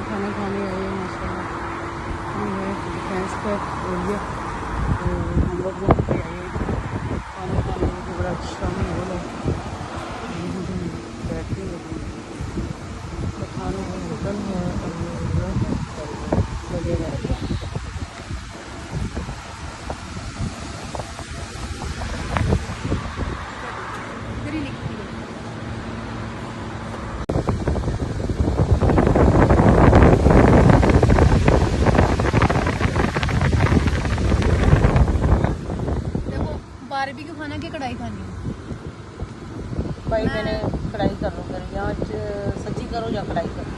खाना खाने आए हैं माशाल्लाह। ये है डिफेंस का एरिया, तो हम लोग वहाँ पे आए हैं खाना खाने में। बड़ा अच्छा माहौल है, यहाँ पे बैठते हैं, खाने का होटल है और ये एरिया वगैरह। बारबेक्यू खाना की कढ़ाई खानी है भाई मैंने कढ़ाई कर लो, कर या सब्जी करो या कढ़ाई करो।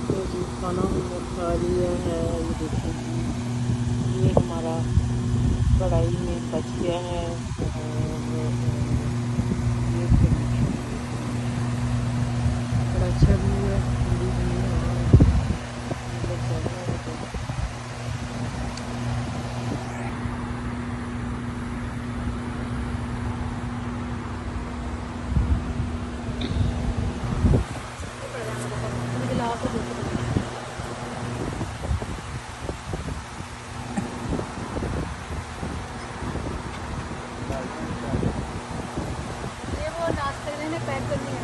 तो जी खाना हमने खा लिया है। ये देखिए, ये हमारा कढ़ाई में बच गया है और ये बड़ा अच्छा भी है, ठंडी ठंडी हवा है, मतलब चल रहा है तो। ये वो नाश्ते में पैक करनी है।